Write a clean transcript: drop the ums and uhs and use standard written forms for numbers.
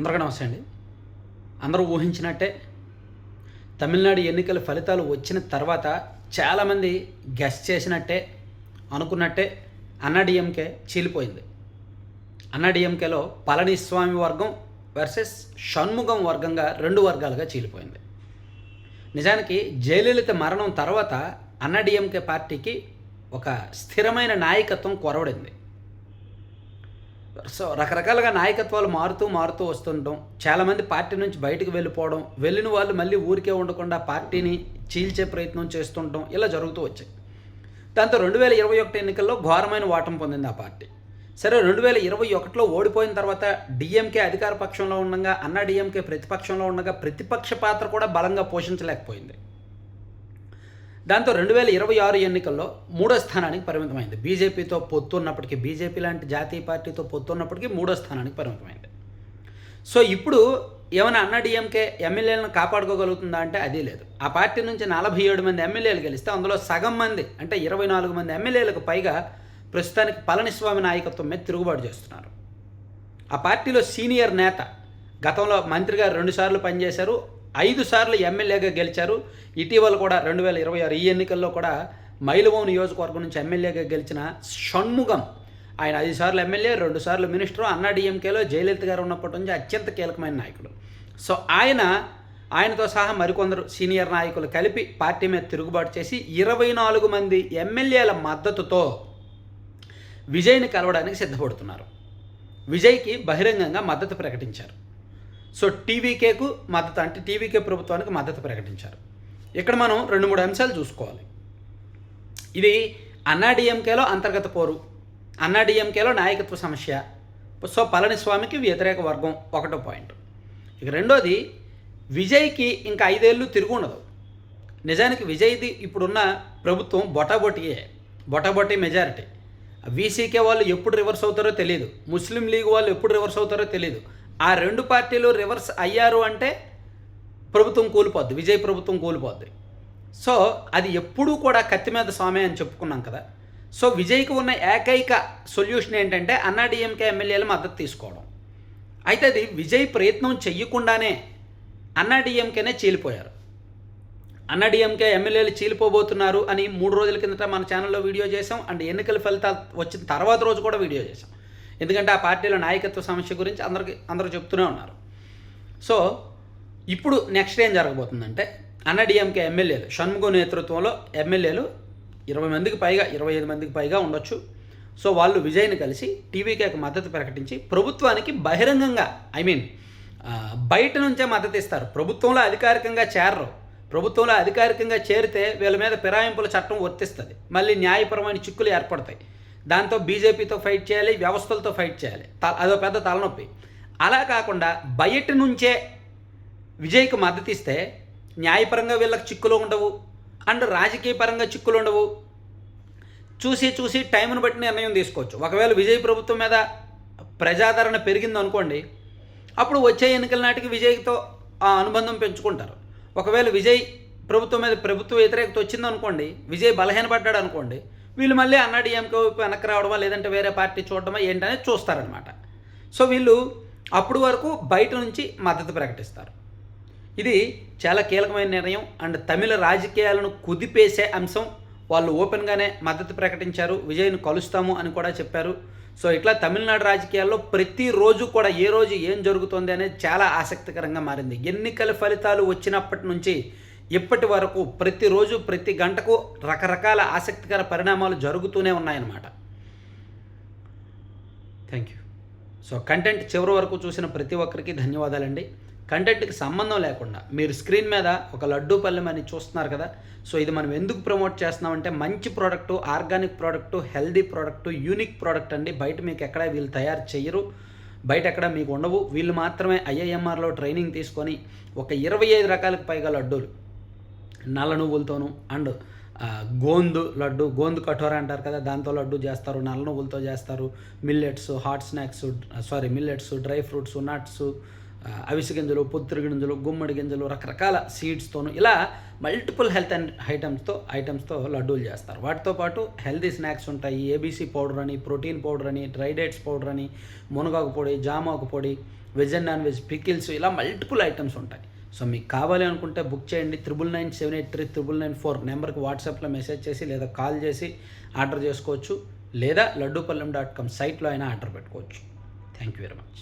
అందరికీ నమస్తే అండి. అందరూ ఊహించినట్టే తమిళనాడు ఎన్నికల ఫలితాలు వచ్చిన తర్వాత చాలామంది గెస్ చేసినట్టే అనుకున్నట్టే అన్నాడీఎంకే చీలిపోయింది. అన్నాడీఎంకేలో పళనిస్వామి వర్గం వర్సెస్ షణ్ముగం వర్గంగా 2 వర్గాలుగా చీలిపోయింది. నిజానికి జయలలిత మరణం తర్వాత అన్నాడీఎంకే పార్టీకి ఒక స్థిరమైన నాయకత్వం కొరవడింది. సో రకరకాలుగా నాయకత్వాలు మారుతూ వస్తుండటం, చాలామంది పార్టీ నుంచి బయటకు వెళ్ళిపోవడం, వెళ్ళిన వాళ్ళు మళ్ళీ ఊరికే ఉండకుండా పార్టీని చీల్చే ప్రయత్నం చేస్తుండటం ఇలా జరుగుతూ వచ్చాయి. దాంతో 2021 ఎన్నికల్లో ఘోరమైన ఓటమి పొందింది ఆ పార్టీ. సరే, 2021లో ఓడిపోయిన తర్వాత డిఎంకే అధికార పక్షంలో ఉండగా అన్నాడీఎంకే ప్రతిపక్షంలో ఉండగా ప్రతిపక్ష పాత్ర కూడా బలంగా పోషించలేకపోయింది. దాంతో 2026 ఎన్నికల్లో 3వ స్థానానికి పరిమితమైంది. బీజేపీతో పొత్తున్నప్పటికీ, బీజేపీ లాంటి జాతీయ పార్టీతో పొత్తున్నప్పటికీ 3వ స్థానానికి పరిమితమైంది. సో ఇప్పుడు ఏమైనా అన్నాడీఎంకే ఎమ్మెల్యేలను కాపాడుకోగలుగుతుందా అంటే అది లేదు. ఆ పార్టీ నుంచి 47 మంది ఎమ్మెల్యేలు గెలిస్తే అందులో సగం మంది అంటే 24 మంది ఎమ్మెల్యేలకు పైగా ప్రస్తుతానికి పళనిస్వామి నాయకత్వం మీద తిరుగుబాటు చేస్తున్నారు. ఆ పార్టీలో సీనియర్ నేత, గతంలో మంత్రిగా 2 సార్లు పనిచేశారు, 5 సార్లు ఎమ్మెల్యేగా గెలిచారు. ఇటీవల కూడా 2026 ఈ ఎన్నికల్లో కూడా మైలవరం నియోజకవర్గం నుంచి ఎమ్మెల్యేగా గెలిచిన షణ్ముగం, ఆయన 5 సార్లు ఎమ్మెల్యే, 2 సార్లు మినిస్టరు, అన్నాడీఎంకేలో జయలలిత గారు ఉన్నప్పటి నుంచి అత్యంత కీలకమైన నాయకుడు. సో ఆయనతో సహా మరికొందరు సీనియర్ నాయకులు కలిపి పార్టీ మీద తిరుగుబాటు చేసి 24 మంది ఎమ్మెల్యేల మద్దతుతో విజయ్ని కలవడానికి సిద్ధపడుతున్నారు. విజయ్కి బహిరంగంగా మద్దతు ప్రకటించారు. సో టీవీకేకు మద్దతు, అంటే టీవీకే ప్రభుత్వానికి మద్దతు ప్రకటించారు. ఇక్కడ మనం 2-3 అంశాలు చూసుకోవాలి. ఇది అన్నాడీఎంకేలో అంతర్గత పోరు, అన్నాడీఎంకేలో నాయకత్వ సమస్య. సో పళనిస్వామికి వ్యతిరేక వర్గం 1వ పాయింట్. ఇక రెండోది, విజయ్కి ఇంకా 5 ఏళ్ళు తిరుగు ఉండదు. నిజానికి విజయ్ది ఇప్పుడున్న ప్రభుత్వం బొటాబొటీ మెజారిటీ. వీసీకే వాళ్ళు ఎప్పుడు రివర్స్ అవుతారో తెలియదు, ముస్లిం లీగ్ వాళ్ళు ఎప్పుడు రివర్స్ అవుతారో తెలియదు. ఆ 2 పార్టీలు రివర్స్ అయ్యారు అంటే ప్రభుత్వం కూలిపోద్ది, విజయ్ ప్రభుత్వం కూలిపోద్ది. సో అది ఎప్పుడూ కూడా కత్తి మీద స్వామి అని చెప్పుకున్నాం కదా. సో విజయ్కి ఉన్న ఏకైక సొల్యూషన్ ఏంటంటే అన్నాడీఎంకే ఎమ్మెల్యేల మద్దతు తీసుకోవడం. అయితే అది విజయ్ ప్రయత్నం చెయ్యకుండానే అన్నాడీఎంకేనే చీలిపోయారు. అన్నాడీఎంకే ఎమ్మెల్యేలు చీలిపోబోతున్నారు అని 3 రోజుల కిందట మన ఛానల్లో వీడియో చేసాం. అండ్ ఎన్నికల ఫలితాలు వచ్చిన తర్వాత రోజు కూడా వీడియో చేసాం. ఎందుకంటే ఆ పార్టీలో నాయకత్వ సమస్య గురించి అందరూ చెప్తూనే ఉన్నారు. సో ఇప్పుడు నెక్స్ట్ ఏం జరగబోతుందంటే అన్నాడీఎంకే ఎమ్మెల్యేలు, షణ్ముగం నేతృత్వంలో ఎమ్మెల్యేలు 20 మందికి పైగా, 25 మందికి పైగా ఉండొచ్చు. సో వాళ్ళు విజయ్ని కలిసి టీవీకేకి మద్దతు ప్రకటించి ప్రభుత్వానికి బహిరంగంగా, బయట నుంచే మద్దతు ఇస్తారు. ప్రభుత్వంలో అధికారికంగా చేరరు. ప్రభుత్వంలో అధికారికంగా చేరితే వీళ్ళ మీద ఫిరాయింపుల చట్టం వర్తిస్తుంది. మళ్ళీ న్యాయపరమైన చిక్కులు ఏర్పడతాయి. దాంతో బీజేపీతో ఫైట్ చేయాలి, వ్యవస్థలతో ఫైట్ చేయాలి. అదో పెద్ద తలనొప్పి. అలా కాకుండా బయట నుంచే విజయ్కి మద్దతు ఇస్తే న్యాయపరంగా వీళ్ళకి చిక్కులు ఉండవు, అండ్ రాజకీయ పరంగా చిక్కులు ఉండవు. చూసి టైంను బట్టి నిర్ణయం తీసుకోవచ్చు. ఒకవేళ విజయ్ ప్రభుత్వం మీద ప్రజాదరణ పెరిగింది అనుకోండి, అప్పుడు వచ్చే ఎన్నికల నాటికి విజయ్తో ఆ అనుబంధం పెంచుకుంటారు. ఒకవేళ విజయ్ ప్రభుత్వం మీద ప్రభుత్వ వ్యతిరేకత వచ్చిందనుకోండి, విజయ్ బలహీనపడ్డాడు అనుకోండి, వీళ్ళు మళ్ళీ అన్నాడీఎంకే వైపు వెనక్కి రావడమా లేదంటే వేరే పార్టీ చూడడమా ఏంటనేది చూస్తారనమాట. సో వీళ్ళు అప్పుడు వరకు బయట నుంచి మద్దతు ప్రకటిస్తారు. ఇది చాలా కీలకమైన నిర్ణయం. అండ్ తమిళ రాజకీయాలను కుదిపేసే అంశం. వాళ్ళు ఓపెన్గానే మద్దతు ప్రకటించారు, విజయ్ను కలుస్తాము అని కూడా చెప్పారు. సో ఇట్లా తమిళనాడు రాజకీయాల్లో ప్రతిరోజు కూడా ఏ రోజు ఏం జరుగుతుంది అనేది చాలా ఆసక్తికరంగా మారింది. ఎన్నికల ఫలితాలు వచ్చినప్పటి నుంచి ఇప్పటి వరకు ప్రతిరోజు ప్రతి గంటకు రకరకాల ఆసక్తికర పరిణామాలు జరుగుతూనే ఉన్నాయన్నమాట. Thank you. సో కంటెంట్ చివరి వరకు చూసిన ప్రతి ఒక్కరికి ధన్యవాదాలండి. కంటెంట్కి సంబంధం లేకుండా మీరు స్క్రీన్ మీద ఒక లడ్డూ పళ్ళెం అని చూస్తున్నారు కదా. సో ఇది మనం ఎందుకు ప్రమోట్ చేస్తున్నామంటే మంచి product, organic product, healthy product, unique product అండి. బయట మీకు ఎక్కడ వీళ్ళు తయారు చేయరు, బయట ఎక్కడ మీకు ఉండవు. వీళ్ళు మాత్రమే ఐఐఎంఆర్లో ట్రైనింగ్ తీసుకొని ఒక 25 రకాలకు పైగా లడ్డూలు, నల్ల నువ్వులతోనూ అండ్ గోందు లడ్డు, గోందు కఠోర అంటారు కదా, దాంతో లడ్డు చేస్తారు, నల్ల నువ్వులతో చేస్తారు. Millets, hot snacks, millets, dry fruits, nuts, అవిసె గింజలు, పొత్తిరి గింజలు, గుమ్మడి గింజలు, రకరకాల సీడ్స్తోను ఇలా మల్టిపుల్ హెల్త్ అండ్ ఐటమ్స్తో లడ్డూలు చేస్తారు. వాటితో పాటు హెల్తీ స్నాక్స్ ఉంటాయి. ఏబీసీ పౌడర్ అని, ప్రోటీన్ పౌడర్ అని, డ్రై డేట్స్ పౌడర్ అని, మునగాకు పొడి, జామాకు పొడి, veg and non veg pickles, ఇలా మల్టిపుల్ ఐటమ్స్ ఉంటాయి. సో మీకు కావాలి అనుకుంటే బుక్ చేయండి. 9997839994 నెంబర్కి వాట్సాప్లో మెసేజ్ చేసి లేదా కాల్ చేసి ఆర్డర్ చేసుకోవచ్చు, లేదా లడ్డూపల్లెం.com సైట్లో అయినా ఆర్డర్ పెట్టుకోవచ్చు. Thank you very much.